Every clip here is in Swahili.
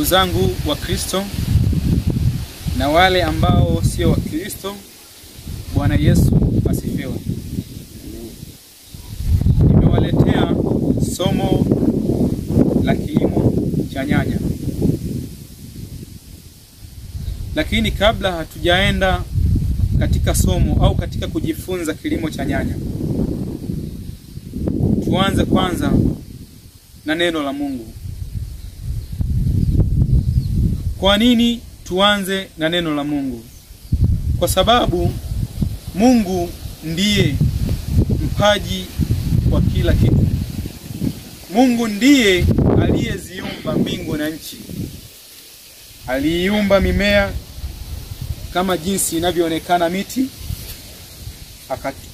Ndugu zangu wa Kristo na wale ambao sio wa Kristo, Bwana Yesu asifiwe. Nimewaletea somo la kilimo cha nyanya. Lakini kabla hatujaenda katika somo au katika kujifunza kilimo cha nyanya, tuanze kwanza na neno la Mungu. Kwa nini tuanze na neno la Mungu? Kwa sababu Mungu ndiye mpaji wa kila kitu. Mungu ndiye aliyeziumba mbingu na nchi. Aliiumba mimea kama jinsi inavyoonekana miti,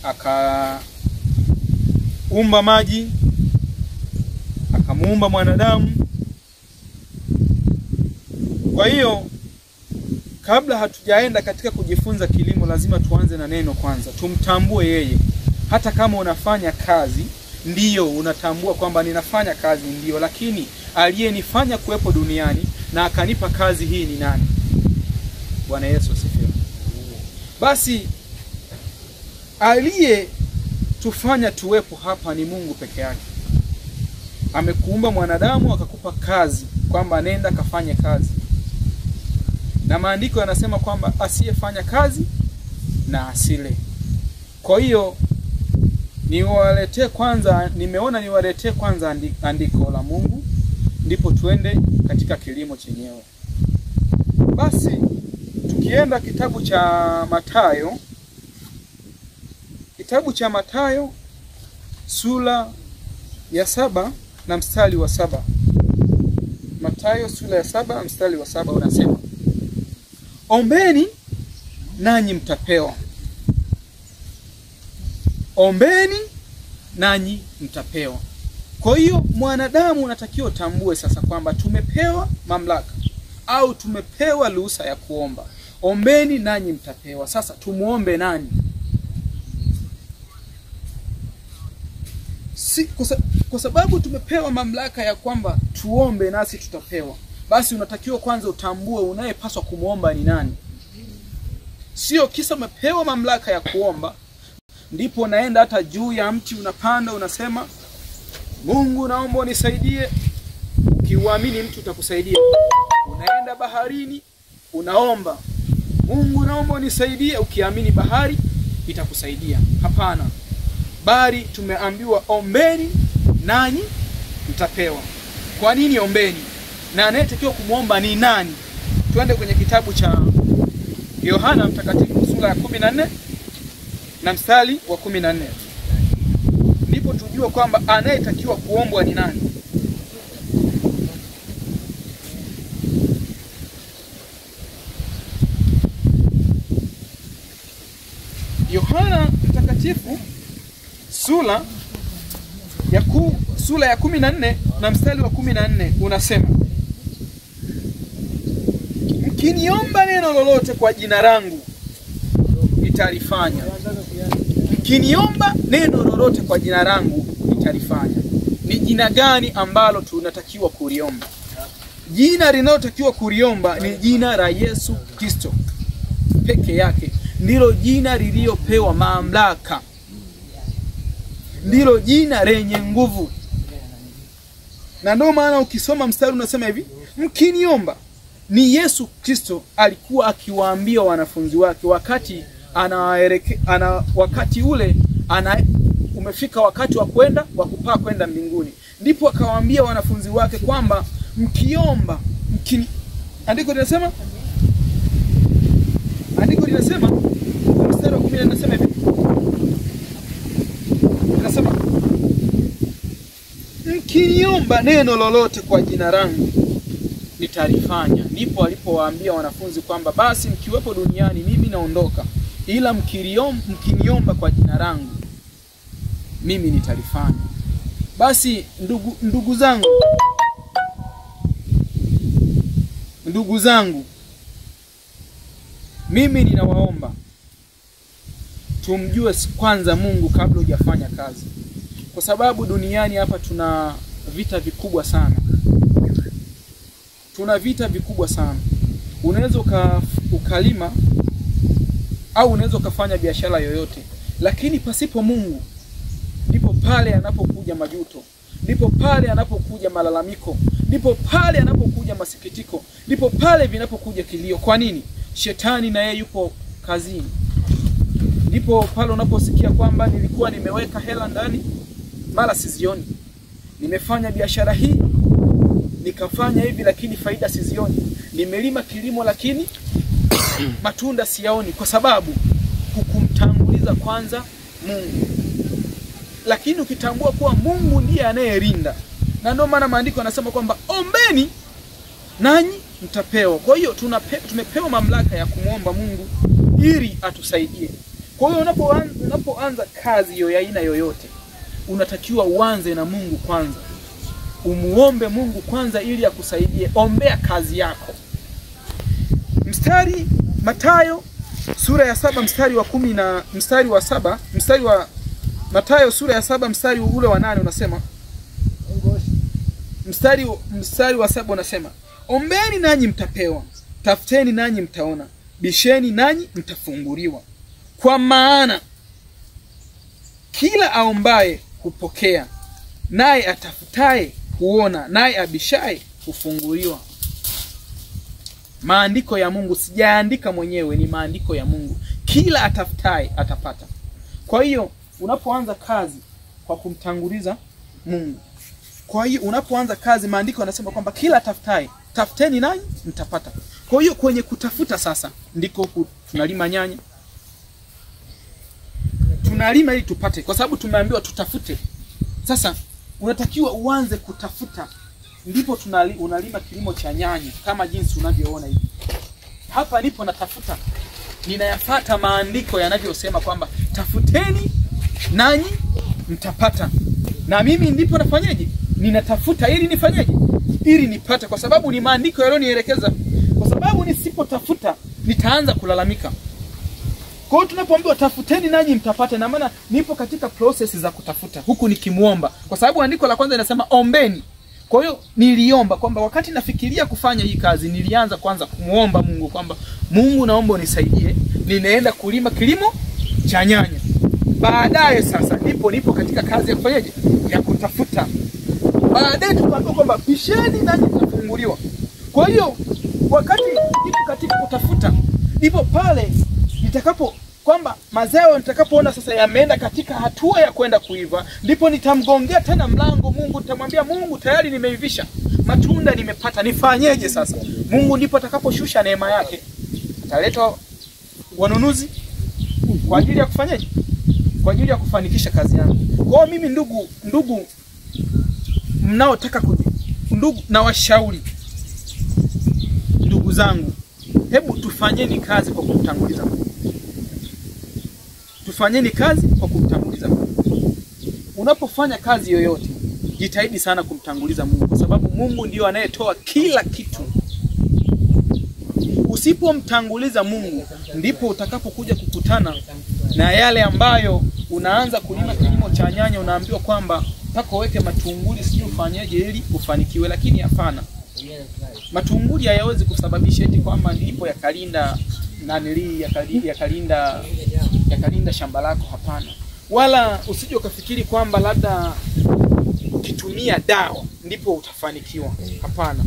akaumba maji, akamuumba mwanadamu. Kwa hiyo kabla hatujaenda katika kujifunza kilimo, lazima tuanze na neno kwanza. Tumtambue yeye. Hata kama unafanya kazi, ndiyo unatambua kwamba ninafanya kazi, ndiyo, lakini aliyenifanya kuwepo duniani na akanipa kazi hii ni nani? Bwana Yesu asifiwe. Basi aliyetufanya tuwepo hapa ni Mungu peke yake. Amekuumba mwanadamu, akakupa kazi kwamba nenda kafanye kazi. Na maandiko yanasema kwamba asiyefanya kazi na asile. Kwa hiyo nimeona niwaletee kwanza andiko la Mungu, ndipo tuende katika kilimo chenyewe. Basi tukienda kitabu cha Mathayo sura ya 7 na mstari wa 7. Mathayo sura ya 7 mstari wa 7 unasema, ombeni nanyi mtapewa. Ombeni nanyi mtapewa. Kwa hiyo mwanadamu unatakiwa utambue sasa kwamba tumepewa mamlaka au tumepewa ruhusa ya kuomba. Ombeni nanyi mtapewa. Sasa tumuombe nani? Kwa sababu tumepewa mamlaka ya kwamba tuombe nasi tutapewa. Basi unatakiwa kwanza utambue unayepaswa kumuomba ni nani. Sio kisa umepewa mamlaka ya kuomba ndipo unaenda hata juu ya mti unapanda unasema, Mungu naomba unisaidie. Ukiuamini mtu utakusaidia. Unaenda baharini unaomba, Mungu naomba unisaidie. Ukiamini bahari itakusaidia. Hapana. Bali tumeambiwa ombeni nanyi mtapewa. Kwa nini ombeni? Na anayetakiwa kumuomba ni nani? Tuende kwenye kitabu cha Yohana Mtakatifu sura ya 14 na mstari wa 14. Ndipo tujue kwamba anayetakiwa kuombwa ni nani. Yohana Mtakatifu sura ya 14 na mstari wa 14 unasema, mkiniomba neno lolote kwa jina langu nitalifanya. Mkiniomba neno lolote kwa jina langu nitalifanya. Ni jina gani ambalo tunatakiwa kuliomba? Jina linalotakiwa kuliomba ni jina la Yesu Kristo peke yake. Ndilo jina lililopewa mamlaka. Ndilo jina lenye nguvu. Na ndio maana ukisoma mstari unasema hivi, mkiniomba. Ni Yesu Kristo alikuwa akiwaambia wanafunzi wake wakati umefika wakati wa kupaa kwenda mbinguni. Ndipo akawaambia wanafunzi wake kwamba mkiomba, andiko linasema mstari wa 10 linasema hivi. Linasema, mkiniomba neno lolote kwa jina langu nitalifanya. Ndipo alipowaambia wanafunzi kwamba basi mkiwepo duniani mimi naondoka, ila mkiniomba kwa jina langu mimi nitalifanya. Basi ndugu zangu, mimi ninawaomba tumjue kwanza Mungu kabla hujafanya kazi. Kwa sababu duniani hapa tuna vita vikubwa sana. tuna vita vikubwa sana. Unaweza ukalima au unaweza ukafanya biashara yoyote, lakini pasipo Mungu ndipo pale anapokuja majuto, ndipo pale anapokuja malalamiko, ndipo pale anapokuja masikitiko, ndipo pale vinapokuja kilio. Kwa nini? Shetani na yeye yupo kazini. Ndipo pale unaposikia kwamba nilikuwa nimeweka hela ndani, mara sizioni. Nimefanya biashara hii, nikafanya hivi, lakini faida sizioni. Nimelima kilimo, lakini matunda siyaoni, kwa sababu hukumtanguliza kwanza Mungu. Lakini ukitambua kuwa Mungu ndiye anayelinda, na ndio maana maandiko yanasema kwamba ombeni nanyi mtapewa. Kwa hiyo tumepewa mamlaka ya kumuomba Mungu ili atusaidie. Kwa hiyo unapoanza kazi hiyo ya aina yoyote, unatakiwa uanze na Mungu kwanza. Umuombe Mungu kwanza ili akusaidie. Ombea kazi yako. Mathayo sura ya 7 mstari wa 10 na mstari wa 7, Mathayo sura ya 7 mstari ule wa 8 unasema, mstari wa 7 unasema, ombeni nanyi mtapewa, tafuteni nanyi mtaona, bisheni nanyi mtafunguliwa. Kwa maana kila aombaye hupokea, naye atafutaye huona, naye abishaye hufunguliwa. Maandiko ya Mungu, sijaandika mwenyewe, ni maandiko ya Mungu. Kila atafutaye atapata. Kwa hiyo unapoanza kazi kwa kumtanguliza Mungu. Kwa hiyo unapoanza kazi, maandiko yanasema kwamba kila atafutaye, tafuteni nanyi mtapata. Kwa hiyo kwenye kutafuta sasa ndiko tunalima nyanya. Tunalima ili tupate, kwa sababu tumeambiwa tutafute. Sasa unatakiwa uanze kutafuta, ndipo unalima kilimo cha nyanya kama jinsi unavyoona hivi. Hapa nipo natafuta, ninayafuata maandiko yanavyosema kwamba tafuteni nanyi mtapata. Na mimi ndipo nafanyaje? Ninatafuta ili nifanyaje? Ili nipate, kwa sababu ni maandiko yaliyonielekeza. Kwa sababu nisipotafuta nitaanza kulalamika. Kwa hiyo tunapoambiwa tafuteni nanyi mtapata, na maana nipo katika process za kutafuta huku nikimuomba, kwa sababu andiko la kwanza linasema ombeni. Kwa hiyo niliomba kwamba wakati nafikiria kufanya hii kazi, nilianza kwanza kumuomba Mungu kwamba Mungu, naomba unisaidie, ninaenda kulima kilimo cha nyanya. Baadaye sasa nipo katika kazi ya kufanyaje? Ya kutafuta. Baadaye tukaambiwa kwamba bisheni nanyi mtafunguliwa. Kwa hiyo wakati nipo katika kutafuta, ndipo pale nitakapo kwamba mazao nitakapoona sasa yameenda katika hatua ya kwenda kuiva, ndipo nitamgongea tena mlango Mungu, nitamwambia Mungu, tayari nimeivisha, matunda nimepata, nifanyeje sasa? Mungu ndipo atakaposhusha neema yake, ataleta wanunuzi kwa ajili ya kufanyaje? Kwa ajili ya kufanikisha kazi yangu. Kwa hiyo mimi ndugu mnaotaka ndugu, na washauri ndugu zangu, hebu tufanyeni kazi kwa kumtanguliza Mungu. Tufanyeni kazi kwa kumtanguliza Mungu. Unapofanya kazi yoyote, jitahidi sana kumtanguliza Mungu, kwa sababu Mungu ndio anayetoa kila kitu. Usipomtanguliza Mungu, ndipo utakapokuja kukutana na yale ambayo unaanza kulima kilimo cha nyanya, unaambiwa kwamba mpaka uweke matunguli sijui ufanyaje ili ufanikiwe. Lakini hapana, matunguli hayawezi kusababisha eti kwamba ndipo yakalinda nanili yakalinda shamba lako. Hapana. Wala usije ukafikiri kwamba labda ukitumia dawa ndipo utafanikiwa. Hapana.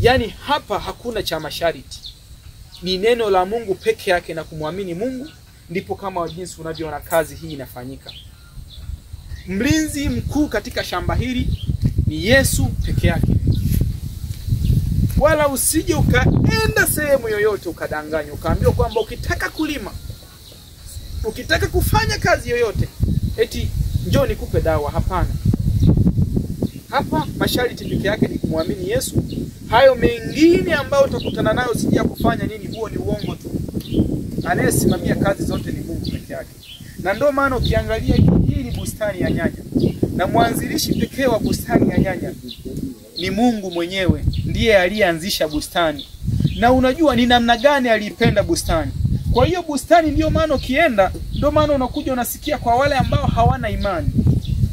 Yaani hapa hakuna cha masharti. Ni neno la Mungu peke yake na kumwamini Mungu, ndipo kama jinsi unavyoona kazi hii inafanyika. Mlinzi mkuu katika shamba hili ni Yesu peke yake. Wala usije ukaenda sehemu yoyote ukadanganywa, ukaambiwa kwamba ukitaka kulima, ukitaka kufanya kazi yoyote, eti njoo nikupe dawa. Hapana. Hapa masharti peke yake ni kumwamini Yesu. Hayo mengine ambayo utakutana nayo usije kufanya nini, huo ni uongo tu. Anayesimamia kazi zote ni Mungu peke yake. Na ndio maana ukiangalia hii ni bustani ya nyanya, na mwanzilishi pekee wa bustani ya nyanya ni Mungu mwenyewe, ndiye aliyeanzisha bustani. Na unajua ni namna gani aliipenda bustani. Kwa hiyo bustani ndio maana ukienda, ndio maana unakuja unasikia kwa wale ambao hawana imani,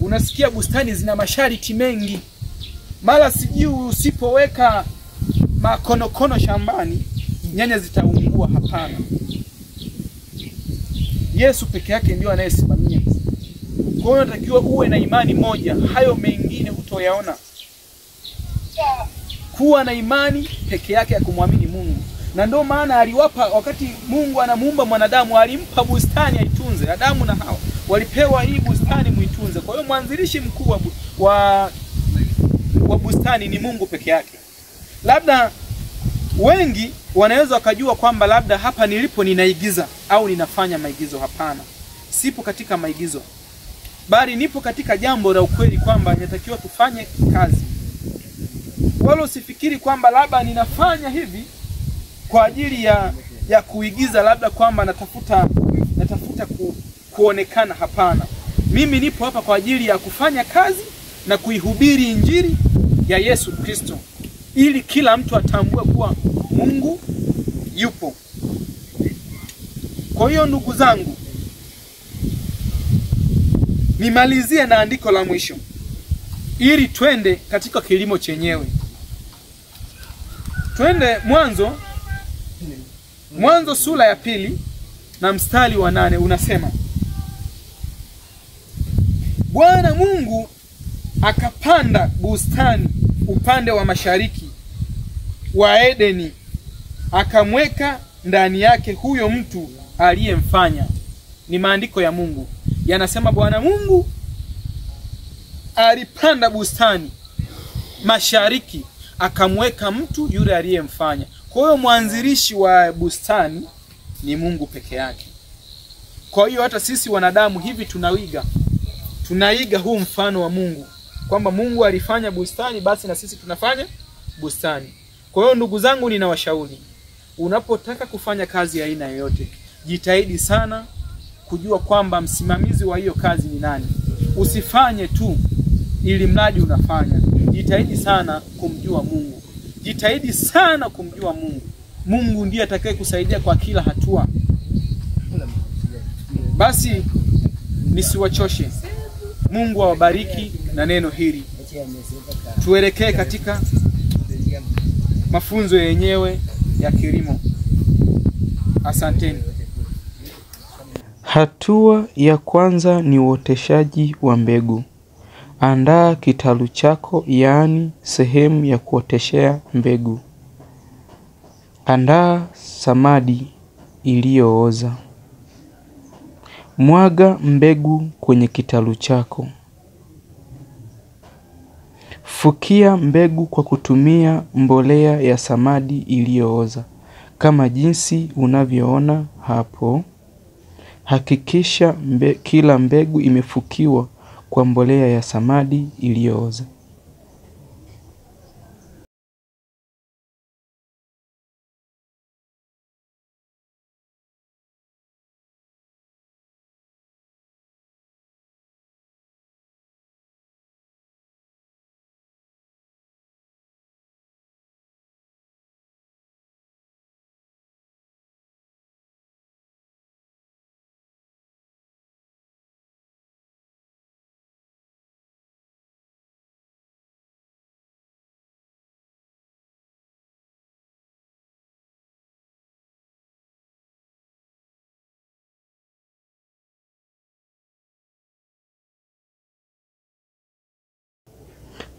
unasikia bustani zina masharti mengi. Mara sijui usipoweka makonokono shambani, nyanya zitaungua. Hapana. Yesu peke yake ndio anayesimamia. Kwa hiyo unatakiwa uwe na imani moja, hayo mengine hutoyaona. Kuwa na imani peke yake ya kumwamini Mungu. Na ndio maana aliwapa, wakati Mungu anamuumba mwanadamu, alimpa bustani aitunze. Adamu na Hawa walipewa hii bustani muitunze. Kwa hiyo mwanzilishi mkuu wa bustani ni Mungu peke yake. Labda wengi wanaweza wakajua kwamba labda hapa nilipo ninaigiza au ninafanya maigizo. Hapana. Sipo katika maigizo, bali nipo katika jambo la ukweli kwamba ninatakiwa tufanye kazi. Wala usifikiri kwamba labda ninafanya hivi kwa ajili ya kuigiza, labda kwamba natafuta kuonekana. Hapana. Mimi nipo hapa kwa ajili ya kufanya kazi na kuihubiri injili ya Yesu Kristo, ili kila mtu atambue kuwa Mungu yupo. Kwa hiyo ndugu zangu, nimalizie na andiko la mwisho ili twende katika kilimo chenyewe. Twende Mwanzo sura ya 2 na mstari wa 8 unasema, Bwana Mungu akapanda bustani upande wa mashariki wa Edeni, akamweka ndani yake huyo mtu aliyemfanya. Ni maandiko ya Mungu yanasema Bwana Mungu alipanda bustani mashariki, akamweka mtu yule aliyemfanya. Kwa hiyo mwanzilishi wa bustani ni Mungu peke yake. Kwa hiyo hata sisi wanadamu hivi tunaiga huu mfano wa Mungu, kwamba Mungu alifanya bustani, basi na sisi tunafanya bustani. Kwa hiyo ndugu zangu, ninawashauri, unapotaka kufanya kazi ya aina yoyote, jitahidi sana kujua kwamba msimamizi wa hiyo kazi ni nani. Usifanye tu ili mradi unafanya. Jitahidi sana kumjua Mungu. Jitahidi sana kumjua Mungu. Mungu ndiye atakaye kusaidia kwa kila hatua. Basi nisiwachoshe. Mungu awabariki na neno hili. Tuelekee katika mafunzo yenyewe ya kilimo. Asanteni. Hatua ya kwanza ni uoteshaji wa mbegu. Andaa kitalu chako, yaani sehemu ya kuoteshea mbegu. Andaa samadi iliyooza. Mwaga mbegu kwenye kitalu chako. Fukia mbegu kwa kutumia mbolea ya samadi iliyooza kama jinsi unavyoona hapo. Hakikisha kila mbegu imefukiwa kwa mbolea ya samadi iliyooza.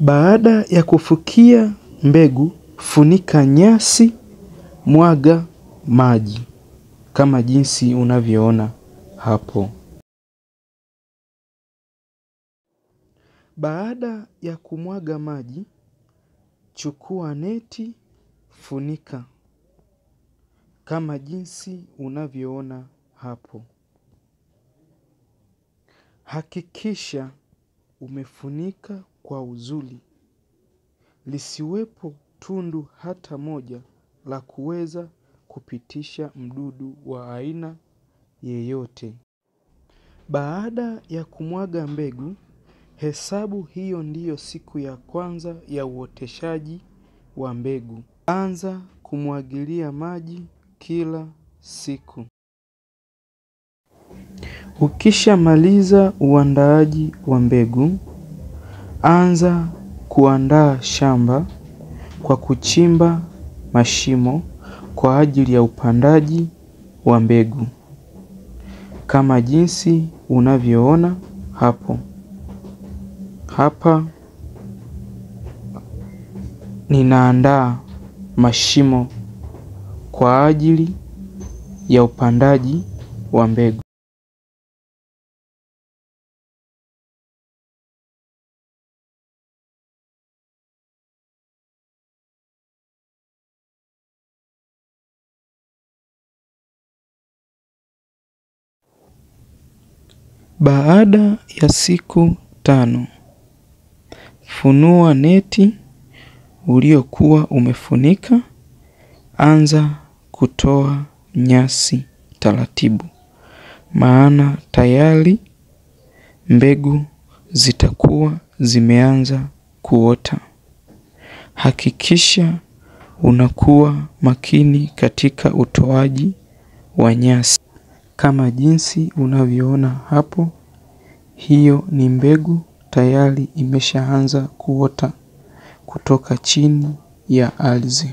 Baada ya kufukia mbegu, funika nyasi, mwaga maji kama jinsi unavyoona hapo. Baada ya kumwaga maji, chukua neti, funika kama jinsi unavyoona hapo. Hakikisha umefunika kwa uzuri, lisiwepo tundu hata moja la kuweza kupitisha mdudu wa aina yeyote. Baada ya kumwaga mbegu, hesabu hiyo ndiyo siku ya kwanza ya uoteshaji wa mbegu. Anza kumwagilia maji kila siku. Ukishamaliza uandaaji wa mbegu, anza kuandaa shamba kwa kuchimba mashimo kwa ajili ya upandaji wa mbegu kama jinsi unavyoona hapo. Hapa ninaandaa mashimo kwa ajili ya upandaji wa mbegu. Baada ya siku 5, funua neti uliokuwa umefunika. Anza kutoa nyasi taratibu, maana tayari mbegu zitakuwa zimeanza kuota. Hakikisha unakuwa makini katika utoaji wa nyasi. Kama jinsi unavyoona hapo, hiyo ni mbegu tayari imeshaanza kuota kutoka chini ya ardhi.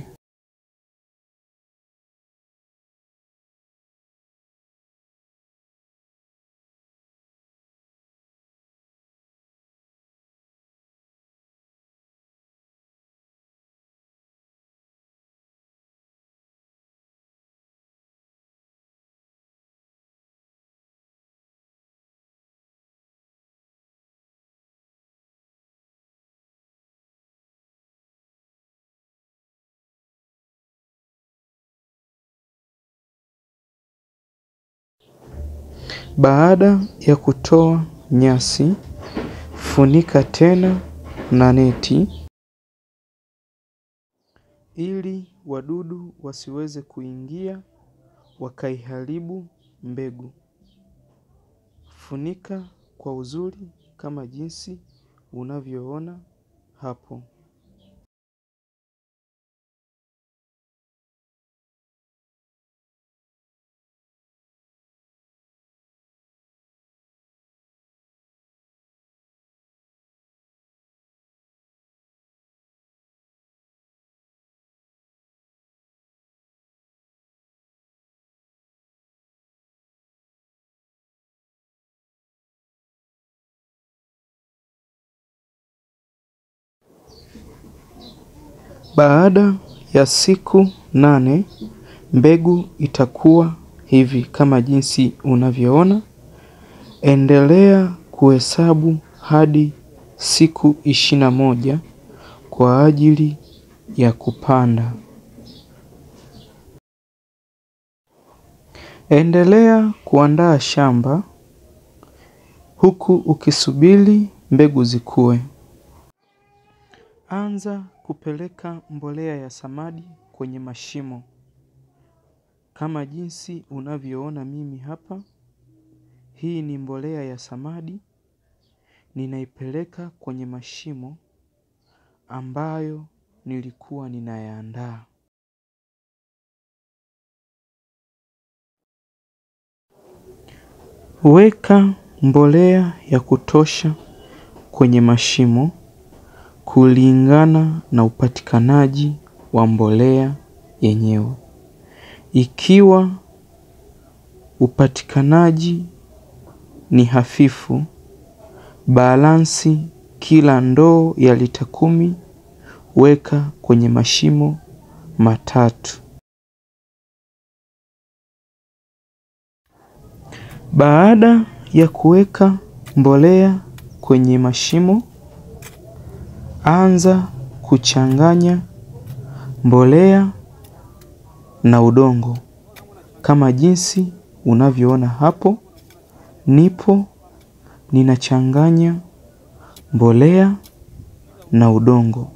Baada ya kutoa nyasi, funika tena na neti ili wadudu wasiweze kuingia wakaiharibu mbegu. Funika kwa uzuri kama jinsi unavyoona hapo. Baada ya siku 8, mbegu itakuwa hivi kama jinsi unavyoona. Endelea kuhesabu hadi siku 21 kwa ajili ya kupanda. Endelea kuandaa shamba huku ukisubiri mbegu zikue. Anza kupeleka mbolea ya samadi kwenye mashimo kama jinsi unavyoona mimi hapa. Hii ni mbolea ya samadi, ninaipeleka kwenye mashimo ambayo nilikuwa ninayaandaa. Weka mbolea ya kutosha kwenye mashimo kulingana na upatikanaji wa mbolea yenyewe. Ikiwa upatikanaji ni hafifu, balansi kila ndoo ya lita 10 weka kwenye mashimo 3. Baada ya kuweka mbolea kwenye mashimo, anza kuchanganya mbolea na udongo kama jinsi unavyoona hapo. Ninachanganya mbolea na udongo.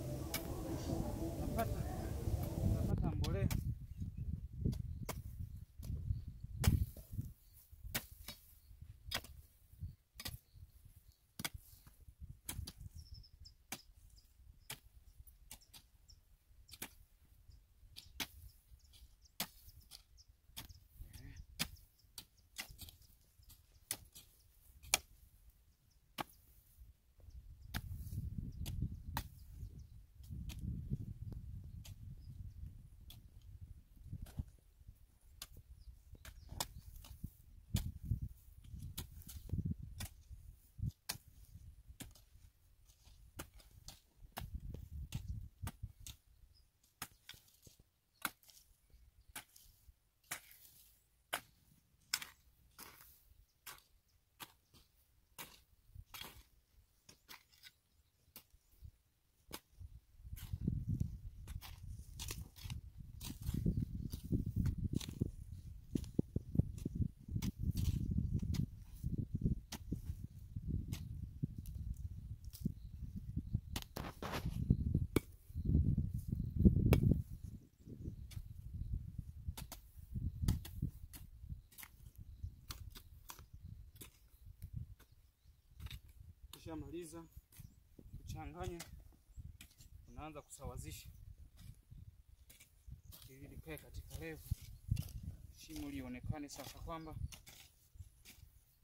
Ukishamaliza kuchanganya, unaanza kusawazisha ili likae katika level, shimo lionekane sasa kwamba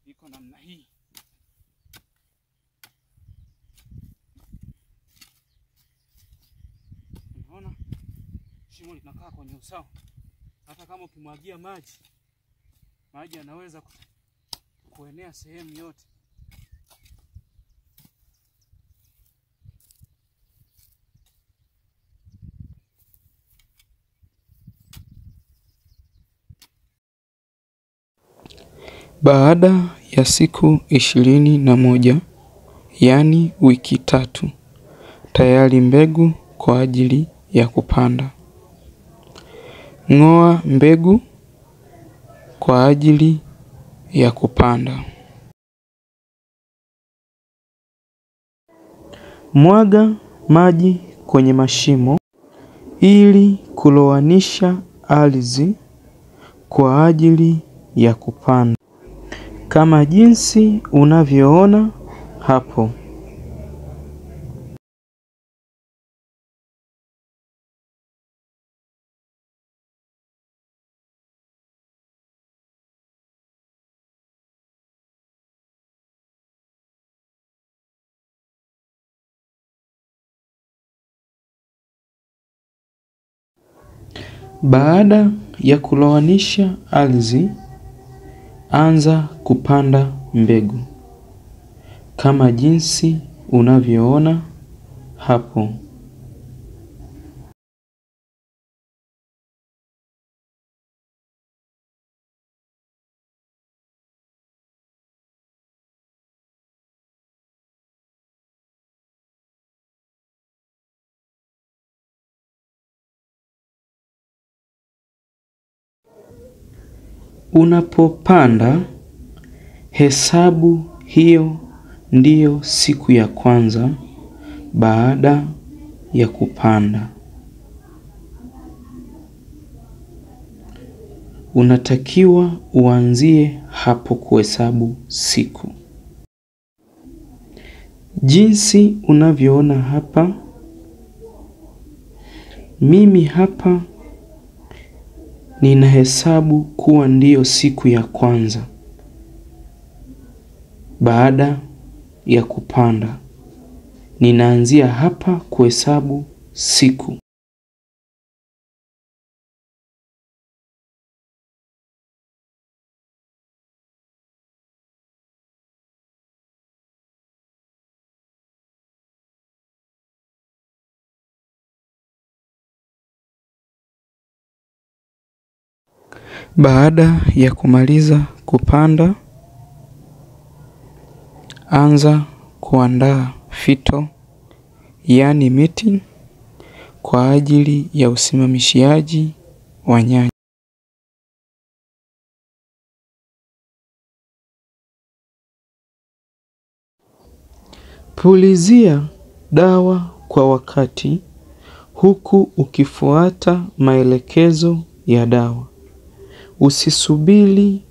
liko namna hii. Unaona shimo linakaa kwenye usawa. Hata kama ukimwagia maji yanaweza kuenea sehemu yote. Baada ya siku 21, yaani wiki 3, tayari mbegu kwa ajili ya kupanda. Ng'oa mbegu kwa ajili ya kupanda. Mwaga maji kwenye mashimo ili kulowanisha ardhi kwa ajili ya kupanda, kama jinsi unavyoona hapo. Baada ya kulowanisha ardhi, anza kupanda mbegu kama jinsi unavyoona hapo. Unapopanda, hesabu hiyo ndiyo siku ya kwanza baada ya kupanda. Unatakiwa uanzie hapo kuhesabu siku. Jinsi unavyoona hapa, mimi hapa ninahesabu kuwa ndiyo siku ya kwanza baada ya kupanda. Ninaanzia hapa kuhesabu siku. Baada ya kumaliza kupanda, anza kuandaa fito, yaani miti, kwa ajili ya usimamishiaji wa nyanya. Pulizia dawa kwa wakati, huku ukifuata maelekezo ya dawa. Usisubiri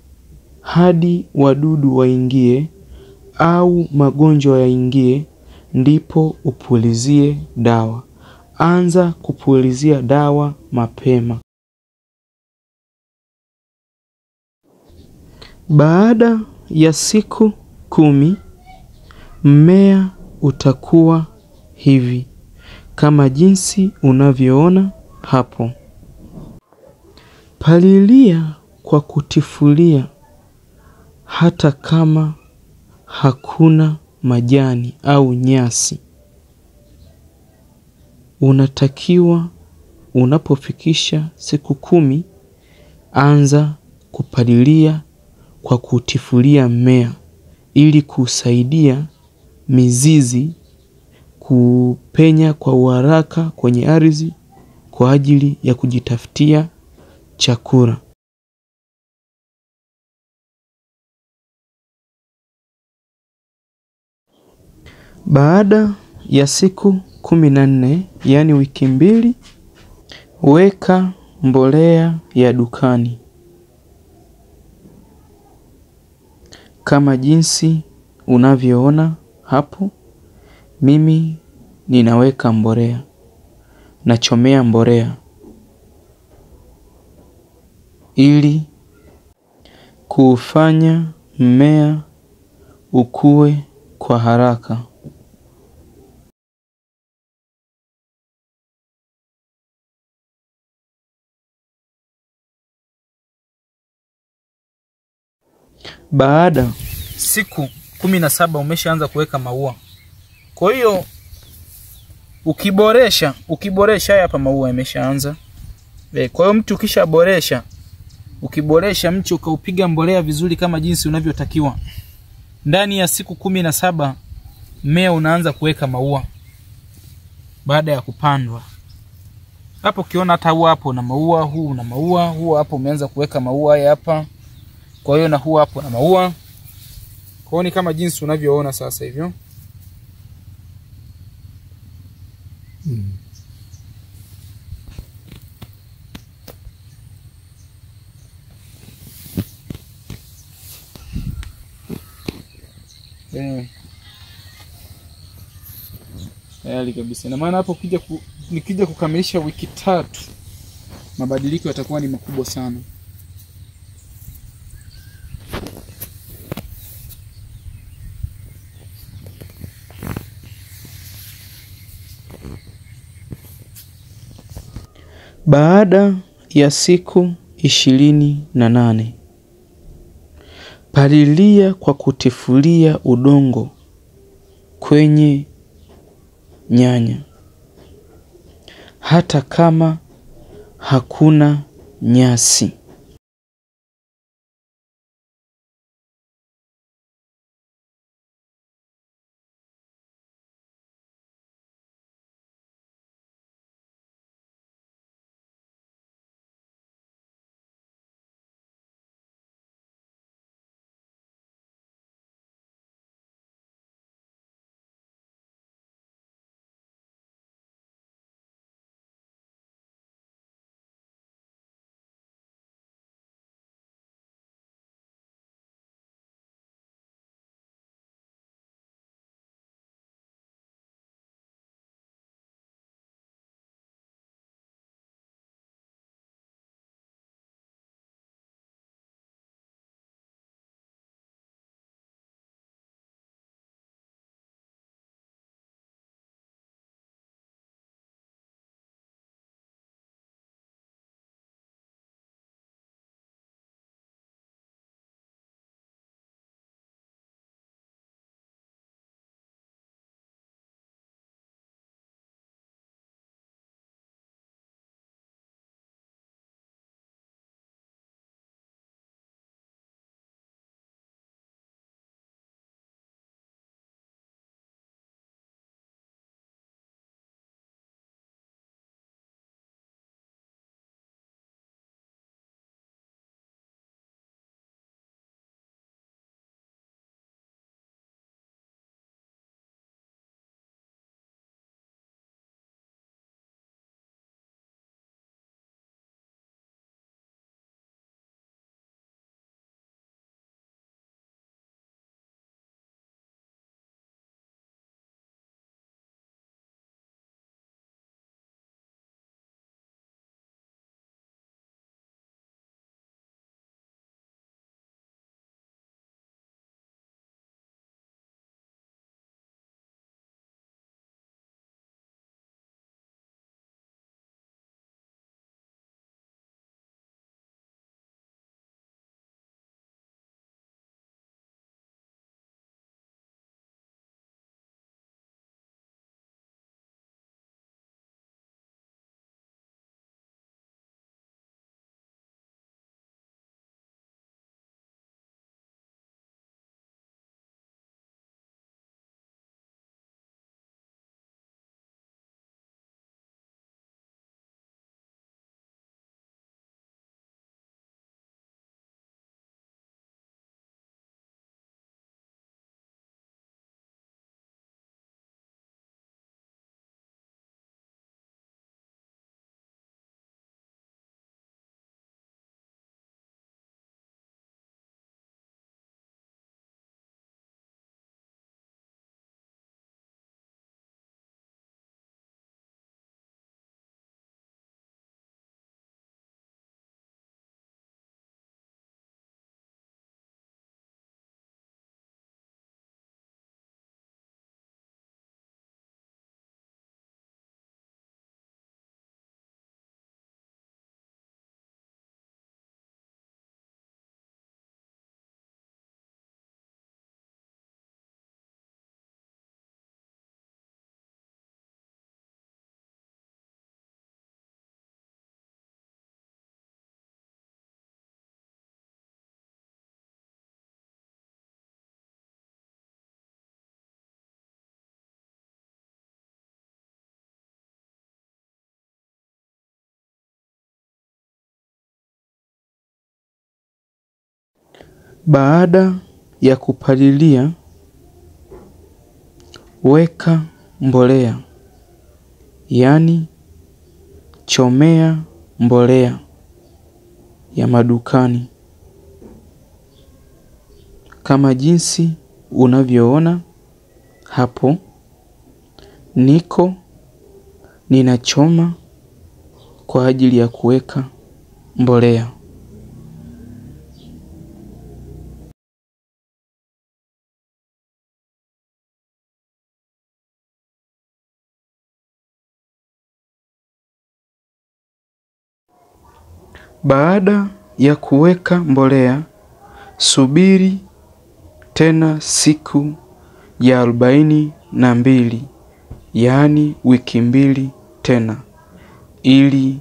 hadi wadudu waingie au magonjwa yaingie ndipo upulizie dawa. Anza kupulizia dawa mapema. Baada ya siku 10, mmea utakuwa hivi kama jinsi unavyoona hapo. Palilia kwa kutifulia hata kama hakuna majani au nyasi. Unatakiwa unapofikisha siku 10, anza kupalilia kwa kutifulia mmea ili kusaidia mizizi kupenya kwa uharaka kwenye ardhi kwa ajili ya kujitafutia chakula. Baada ya siku 14, yaani wiki 2, weka mbolea ya dukani kama jinsi unavyoona hapo mimi ninaweka mbolea, nachomea mbolea ili kuufanya mmea ukue kwa haraka. Baada siku 17 umeshaanza kuweka maua. Kwa hiyo ukiboresha hapa maua yameshaanza. Kwa hiyo mtu ukiboresha mche ukaupiga mbolea vizuri kama jinsi unavyotakiwa, ndani ya siku 17 mmea unaanza kuweka maua baada ya kupandwa. Hapo ukiona hata huu hapo na maua, huu na maua, huu hapo umeanza kuweka maua hapa. Kwa hiyo na huu hapo na maua. Kwa hiyo ni kama jinsi unavyoona sasa hivyo. Tayari kabisa. Na maana hapo nikija kukamilisha wiki 3, mabadiliko yatakuwa ni makubwa sana. Baada ya siku 28, palilia kwa kutifulia udongo kwenye nyanya, hata kama hakuna nyasi. Baada ya kupalilia, weka mbolea, yaani chomea mbolea ya madukani kama jinsi unavyoona hapo. Ninachoma kwa ajili ya kuweka mbolea. Baada ya kuweka mbolea, subiri tena siku ya 42, yaani wiki 2 tena, ili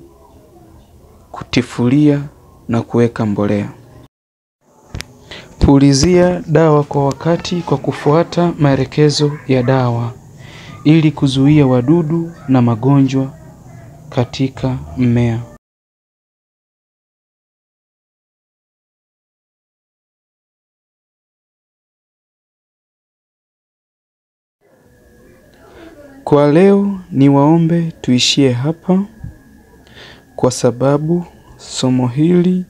kutifulia na kuweka mbolea. Pulizia dawa kwa wakati kwa kufuata maelekezo ya dawa ili kuzuia wadudu na magonjwa katika mmea. Kwa leo niwaombe tuishie hapa, kwa sababu somo hili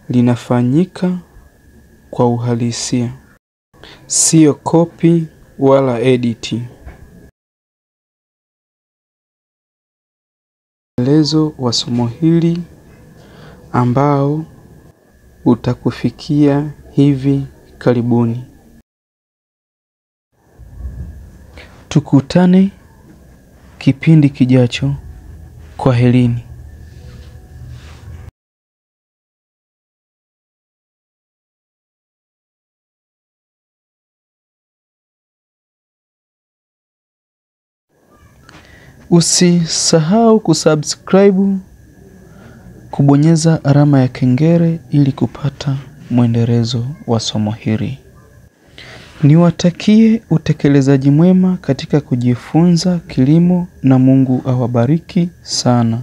linafanyika kwa uhalisia, sio copy wala edit. Mwendelezo wa somo hili ambao utakufikia hivi karibuni. Tukutane kipindi kijacho. Kwaherini. Usisahau kusubscribe, kubonyeza alama ya kengele ili kupata mwendelezo wa somo hili. Niwatakie utekelezaji mwema katika kujifunza kilimo, na Mungu awabariki sana.